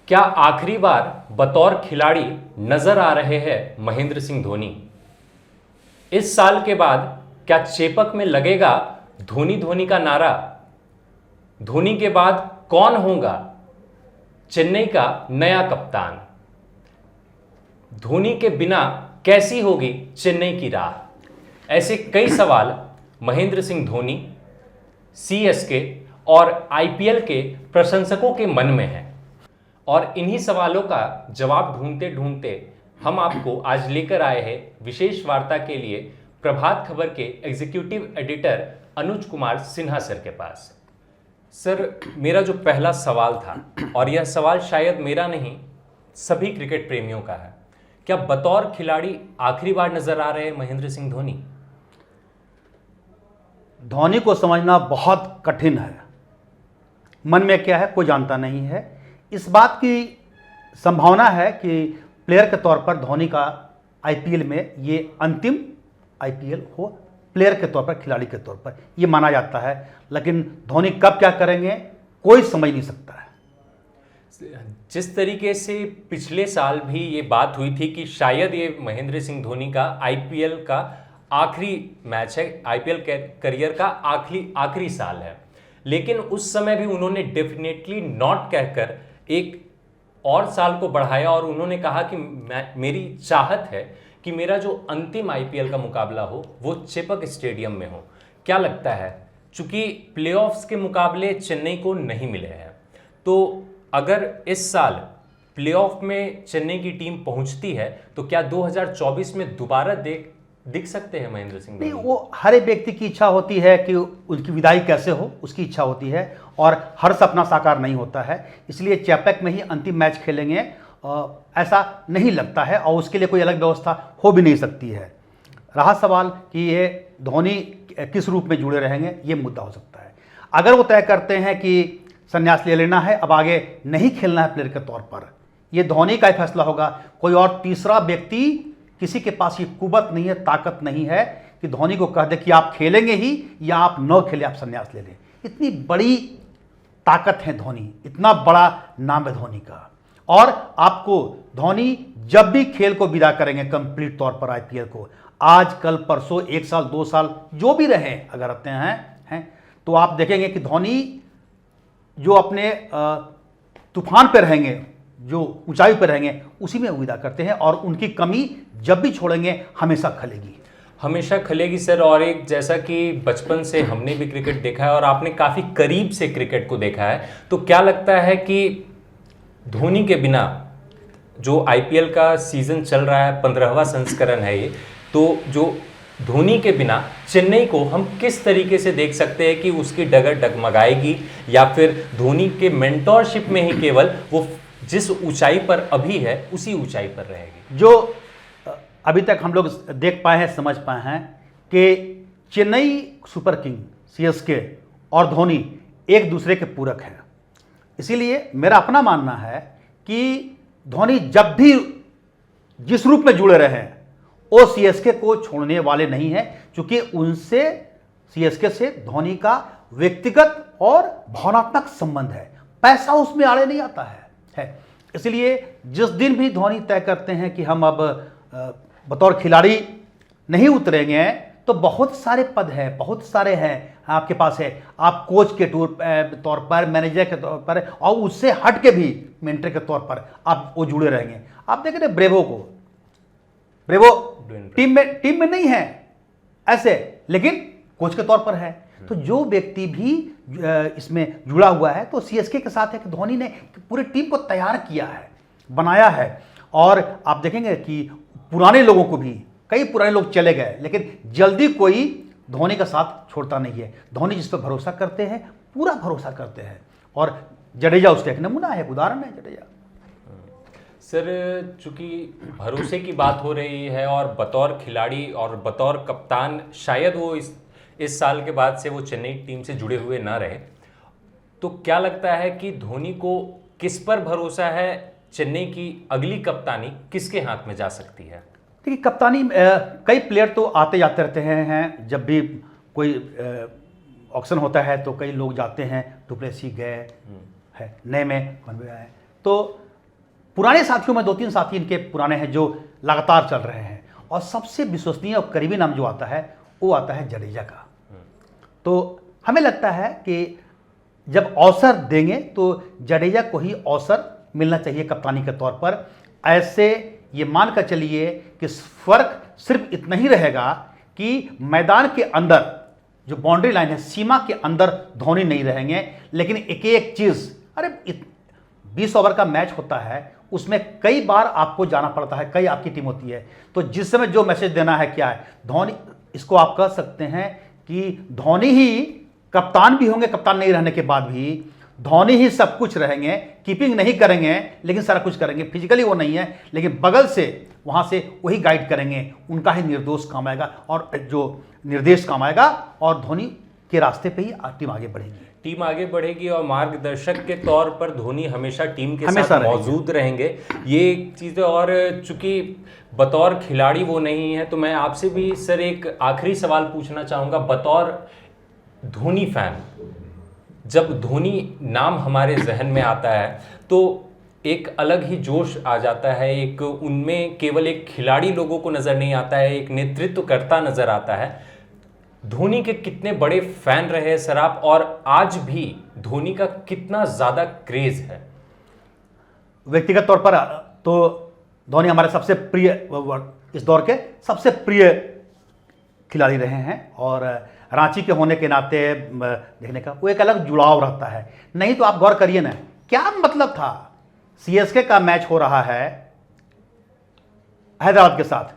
क्या आखिरी बार बतौर खिलाड़ी नजर आ रहे हैं महेंद्र सिंह धोनी? इस साल के बाद क्या चेपक में लगेगा धोनी धोनी का नारा? धोनी के बाद कौन होगा चेन्नई का नया कप्तान? धोनी के बिना कैसी होगी चेन्नई की राह? ऐसे कई सवाल महेंद्र सिंह धोनी, सीएसके और आईपीएल के प्रशंसकों के मन में हैं और इन्हीं सवालों का जवाब ढूंढते ढूंढते हम आपको आज लेकर आए हैं विशेष वार्ता के लिए प्रभात खबर के executive editor Anuj Kumar Sinha sir के पास। सर, मेरा जो पहला सवाल था, और यह सवाल शायद मेरा नहीं सभी क्रिकेट प्रेमियों का है, क्या बतौर खिलाड़ी आखिरी बार नजर आ रहे हैं महेंद्र सिंह धोनी? धोनी को समझना बहुत कठिन है। मन में क्या है कोई जानता नहीं है। इस बात की संभावना है कि प्लेयर के तौर पर धोनी का आईपीएल में ये अंतिम आईपीएल हो, प्लेयर के तौर पर, खिलाड़ी के तौर पर ये माना जाता है। लेकिन धोनी कब क्या करेंगे कोई समझ नहीं सकता है। जिस तरीके से पिछले साल भी ये बात हुई थी कि शायद ये महेंद्र सिंह धोनी का आईपीएल का आखिरी मैच है, आईपीएल करियर का आखिरी साल है, लेकिन उस समय भी उन्होंने डेफिनेटली नॉट कहकर एक और साल को बढ़ाया और उन्होंने कहा कि मेरी चाहत है कि मेरा जो अंतिम आईपीएल का मुकाबला हो वो चेपक स्टेडियम में हो। क्या लगता है, चूंकि प्लेऑफ्स के मुकाबले चेन्नई को नहीं मिले हैं, तो अगर इस साल प्लेऑफ में चेन्नई की टीम पहुंचती है तो क्या 2024 में दोबारा दिख सकते हैं महेंद्र सिंह धोनी? नहीं, वो हर एक व्यक्ति की इच्छा होती है कि उनकी विदाई कैसे हो, उसकी इच्छा होती है और हर सपना साकार नहीं होता है। इसलिए चेपक में ही अंतिम मैच खेलेंगे ऐसा नहीं लगता है और उसके लिए कोई अलग व्यवस्था हो भी नहीं सकती है। रहा सवाल कि ये धोनी किस रूप में जुड़े रहेंगे, ये मुद्दा हो सकता है। अगर वो तय करते हैं कि संन्यास ले लेना है, अब आगे नहीं खेलना है प्लेयर के तौर पर, ये धोनी का ही फैसला होगा। कोई और तीसरा व्यक्ति, किसी के पास ये कुवत नहीं है, ताकत नहीं है कि धोनी को कह दे कि आप खेलेंगे ही या आप न खेलें, आप संन्यास ले लें। इतनी बड़ी ताकत है धोनी, इतना बड़ा नाम है धोनी का। और आपको धोनी जब भी खेल को विदा करेंगे कंप्लीट तौर पर, आईपीएल को, आज कल परसों, 1 साल 2 साल जो भी रहे अगर रहते हैं तो आप देखेंगे कि धोनी जो अपने तूफान पे रहेंगे, जो ऊंचाई पर रहेंगे, उसी में विदा करते हैं और उनकी कमी जब भी छोड़ेंगे हमेशा खलेगी सर। और एक, जैसा कि बचपन से हमने भी क्रिकेट देखा है और आपने काफ़ी करीब से क्रिकेट को देखा है, तो क्या लगता है कि धोनी के बिना जो आईपीएल का सीज़न चल रहा है, 15वां संस्करण है ये, तो जो धोनी के बिना चेन्नई को हम किस तरीके से देख सकते हैं कि उसकी डगर डगमगाएगी या फिर धोनी के मेंटोरशिप में ही केवल वो जिस ऊंचाई पर अभी है उसी ऊंचाई पर रहेगी? जो अभी तक हम लोग देख पाए हैं, समझ पाए हैं कि चेन्नई सुपर किंग, सीएसके और धोनी एक दूसरे के पूरक हैं। इसीलिए मेरा अपना मानना है कि धोनी जब भी जिस रूप में जुड़े रहे वो सीएसके को छोड़ने वाले नहीं हैं, क्योंकि उनसे, सीएसके से धोनी का व्यक्तिगत और भावनात्मक संबंध है। पैसा उसमें आड़े नहीं आता है। इसलिए जिस दिन भी धोनी तय करते हैं कि हम अब बतौर खिलाड़ी नहीं उतरेंगे, तो बहुत सारे पद हैं, बहुत सारे हैं आपके पास है। आप कोच के तौर पर, मैनेजर के तौर पर और उससे हट के भी मेंटर के तौर पर आप वो जुड़े रहेंगे। आप देख रहे ब्रेवो को, ब्रेवो टीम में नहीं है ऐसे, लेकिन कोच के तौर पर है। तो जो व्यक्ति भी इसमें जुड़ा हुआ है तो सीएसके के साथ है कि धोनी ने पूरी टीम को तैयार किया है, बनाया है। और आप देखेंगे कि पुराने लोगों को भी, कई पुराने लोग चले गए, लेकिन जल्दी कोई धोनी का साथ छोड़ता नहीं है। धोनी जिस पर भरोसा करते हैं, पूरा भरोसा करते हैं। और जडेजा उसका एक नमूना है, उदाहरण है जडेजा। सर, चूंकि भरोसे की बात हो रही है और बतौर खिलाड़ी और बतौर कप्तान शायद वो इस साल के बाद से वो चेन्नई टीम से जुड़े हुए ना रहे, तो क्या लगता है कि धोनी को किस पर भरोसा है? चेन्नई की अगली कप्तानी किसके हाथ में जा सकती है? देखिए, कप्तानी कई प्लेयर तो आते जाते रहते हैं। जब भी कोई ऑक्शन होता है तो कई लोग जाते हैं। डुप्लेसी गए है, नए में बनवे आए। तो पुराने साथियों में 2-3 साथी इनके पुराने हैं जो लगातार चल रहे हैं, और सबसे विश्वसनीय और करीबी नाम जो आता है वो आता है जडेजा का। तो हमें लगता है कि जब अवसर देंगे तो जडेजा को ही अवसर मिलना चाहिए कप्तानी के तौर पर। ऐसे ये मान कर चलिए कि फर्क सिर्फ इतना ही रहेगा कि मैदान के अंदर जो बाउंड्री लाइन है, सीमा के अंदर धोनी नहीं रहेंगे, लेकिन एक एक चीज़, अरे 20 ओवर का मैच होता है, उसमें कई बार आपको जाना पड़ता है, कई आपकी टीम होती है, तो जिस समय जो मैसेज देना है क्या है, धोनी, इसको आप कह सकते हैं कि धोनी ही कप्तान भी होंगे, कप्तान नहीं रहने के बाद भी धोनी ही सब कुछ रहेंगे, कीपिंग नहीं करेंगे लेकिन सारा कुछ करेंगे, फिजिकली वो नहीं है लेकिन बगल से वहाँ से वही गाइड करेंगे, उनका ही निर्दोष काम आएगा और जो निर्देश काम आएगा, और धोनी के रास्ते पे ही टीम आगे बढ़ेगी। टीम आगे बढ़ेगी और मार्गदर्शक के तौर पर धोनी हमेशा टीम के हमेशा साथ मौजूद रहेंगे, ये चीज़ें। और चूंकि बतौर खिलाड़ी वो नहीं है, तो मैं आपसे भी सर एक आखिरी सवाल पूछना चाहूँगा। बतौर धोनी फैन, जब धोनी नाम हमारे जहन में आता है तो एक अलग ही जोश आ जाता है, एक उनमें केवल एक खिलाड़ी लोगों को नज़र नहीं आता है, एक नेतृत्वकर्ता नज़र आता है। धोनी के कितने बड़े फैन रहे सर आप, और आज भी धोनी का कितना ज़्यादा क्रेज है? व्यक्तिगत तौर पर तो धोनी हमारे सबसे प्रिय, इस दौर के सबसे प्रिय खिलाड़ी रहे हैं, और रांची के होने के नाते देखने का वो एक अलग जुड़ाव रहता है। नहीं तो आप गौर करिए ना, क्या मतलब था, सीएसके का मैच हो रहा है हैदराबाद के साथ,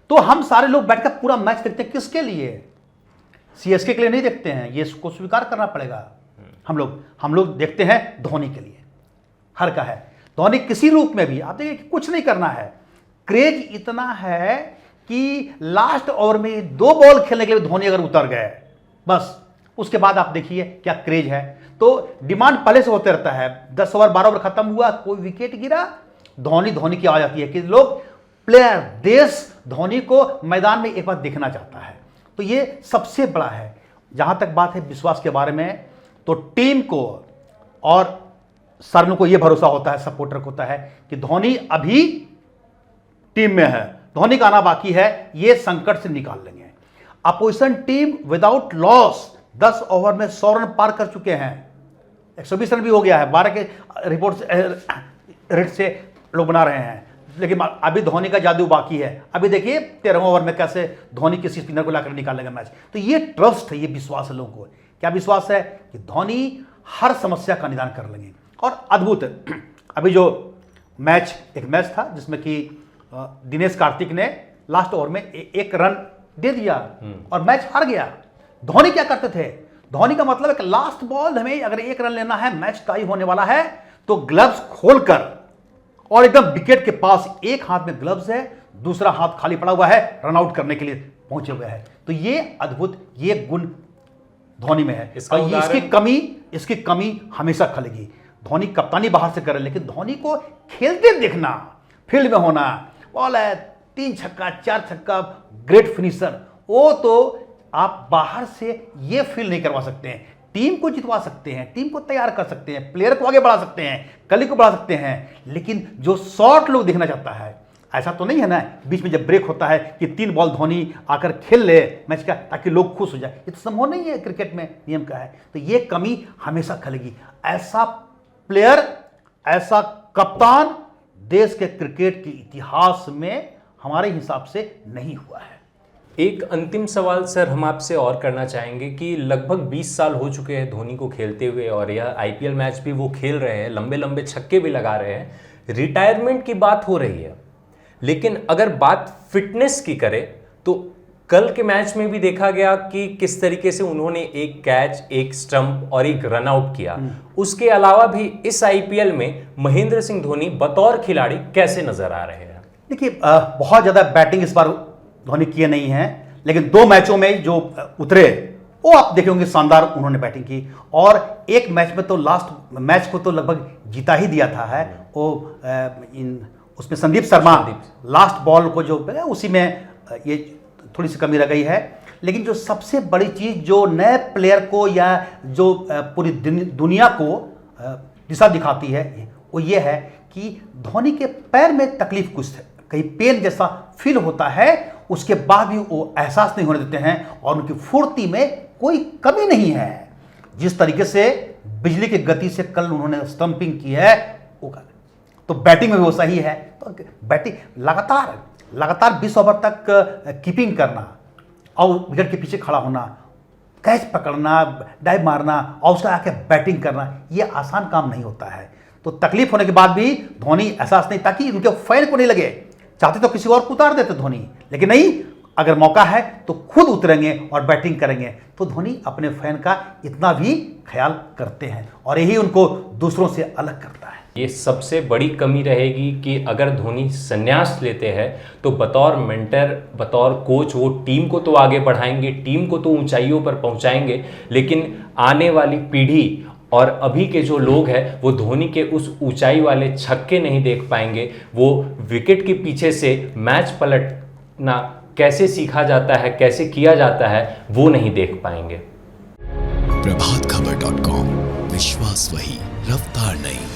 तो हम सारे लोग बैठकर पूरा मैच देखते हैं, किसके लिए? सीएसके के लिए नहीं देखते हैं, ये इसको स्वीकार करना पड़ेगा। हम लोग देखते हैं धोनी के लिए, हर का है। धोनी किसी रूप में भी आप देखिए, कुछ नहीं करना है, क्रेज इतना है कि लास्ट ओवर में 2 बॉल खेलने के लिए धोनी अगर उतर गए, बस उसके बाद आप देखिए क्या क्रेज है। तो डिमांड पहले से होते रहता है, 10 ओवर 12 ओवर खत्म हुआ, कोई विकेट गिरा, धोनी की आ जाती है कि लोग, प्लेयर, देश धोनी को मैदान में एक बार देखना चाहता है। तो ये सबसे बड़ा है। जहां तक बात है विश्वास के बारे में, तो टीम को और सर को यह भरोसा होता है, सपोर्टर को होता है कि धोनी अभी टीम में है, धोनी का आना बाकी है, ये संकट से निकाल लेंगे। Opposition team without loss 10 over में 100 रन पार कर चुके हैं, 120 रन भी हो गया है, 12 के रेट से लोग बना रहे हैं, लेकिन अभी धोनी का जादू बाकी है। अभी देखिए 13वें ओवर में कैसे धोनी किसी स्पिनर को लाकर निकालेगा मैच। तो ये ट्रस्ट है, ये विश्वास है लोगों को। क्या विश्वास है कि धोनी हर समस्या का निदान कर लेंगे। और अद्भुत, अभी जो एक मैच था जिसमें कि दिनेश कार्तिक ने लास्ट ओवर में 1 रन दे दिया और मैच हार गया। धोनी क्या करते थे? धोनी का मतलब है कि लास्ट बॉल हमें अगर 1 रन लेना है, मैच टाई होने वाला है, तो ग्लव्स खोलकर और एकदम विकेट के पास, एक हाथ में ग्लव्स है, दूसरा हाथ खाली पड़ा हुआ है, रन आउट करने के लिए पहुंचे हुए हैं। तो ये अद्भुत, ये गुण धोनी में है। और इसकी कमी हमेशा खलेगी। धोनी कप्तानी बाहर से करे, लेकिन धोनी को खेलते देखना, फील्ड में होना, बॉल है 3 छक्का 4 छक्का, ग्रेट फिनिशर, वो तो आप बाहर से ये फील नहीं करवा सकते हैं। टीम को जितवा सकते हैं, टीम को तैयार कर सकते हैं, प्लेयर को आगे बढ़ा सकते हैं, कली को बढ़ा सकते हैं, लेकिन जो शॉट लोग देखना चाहता है, ऐसा तो नहीं है ना बीच में जब ब्रेक होता है कि 3 बॉल धोनी आकर खेल ले मैच का ताकि लोग खुश हो जाए, ये तो संभव नहीं है, क्रिकेट में नियम का है। तो ये कमी हमेशा खलेगी। ऐसा प्लेयर, ऐसा कप्तान देश के क्रिकेट के इतिहास में हमारे हिसाब से नहीं हुआ है। एक अंतिम सवाल सर हम आपसे और करना चाहेंगे कि लगभग 20 साल हो चुके हैं धोनी को खेलते हुए, और यह आईपीएल मैच भी वो खेल रहे हैं, लंबे लंबे छक्के भी लगा रहे हैं, रिटायरमेंट की बात हो रही है। लेकिन अगर बात फिटनेस की करें तो कल के मैच में भी देखा गया कि किस तरीके से उन्होंने 1 कैच, 1 स्टंप और 1 रन आउट किया। उसके अलावा भी इस आईपीएल में महेंद्र सिंह धोनी बतौर खिलाड़ी कैसे नजर आ रहे हैं? देखिए, बहुत ज़्यादा बैटिंग इस बार धोनी किए नहीं हैं, लेकिन 2 मैचों में जो उतरे वो आप देखे होंगे, शानदार उन्होंने बैटिंग की। और एक मैच में तो लास्ट मैच को तो लगभग जीता ही दिया था है वो, उसमें संदीप शर्मा लास्ट बॉल को जो उसी में ये थोड़ी सी कमी रह गई है। लेकिन जो सबसे बड़ी चीज़ जो नए प्लेयर को या जो पूरी दुनिया को दिशा दिखाती है, वो ये है कि धोनी के पैर में तकलीफ कुछ है, कहीं पेन जैसा फील होता है, उसके बाद भी वो एहसास नहीं होने देते हैं और उनकी फुर्ती में कोई कमी नहीं है। जिस तरीके से बिजली की गति से कल उन्होंने स्टंपिंग की है, तो बैटिंग में भी वो सही है। तो बैटिंग लगातार 20 ओवर तक कीपिंग करना और विकेट के पीछे खड़ा होना, कैच पकड़ना, डाइव मारना और उसका आके बैटिंग करना, ये आसान काम नहीं होता है। तो तकलीफ होने के बाद भी धोनी एहसास नहीं, ताकि उनके फैन को नहीं लगे, चाहते तो किसी और को उतार देते धोनी, लेकिन नहीं, अगर मौका है तो खुद उतरेंगे और बैटिंग करेंगे। तो धोनी अपने फैन का इतना भी ख्याल करते हैं और यही उनको दूसरों से अलग करता है। ये सबसे बड़ी कमी रहेगी कि अगर धोनी संन्यास लेते हैं तो बतौर मेंटर, बतौर कोच वो टीम को तो आगे बढ़ाएंगे, टीम को तो ऊंचाइयों पर पहुंचाएंगे, लेकिन आने वाली पीढ़ी और अभी के जो लोग हैं वो धोनी के उस ऊंचाई वाले छक्के नहीं देख पाएंगे। वो विकेट के पीछे से मैच पलटना कैसे सीखा जाता है, कैसे किया जाता है, वो नहीं देख पाएंगे। प्रभातखबर.com, विश्वास वही, रफ्तार नहीं।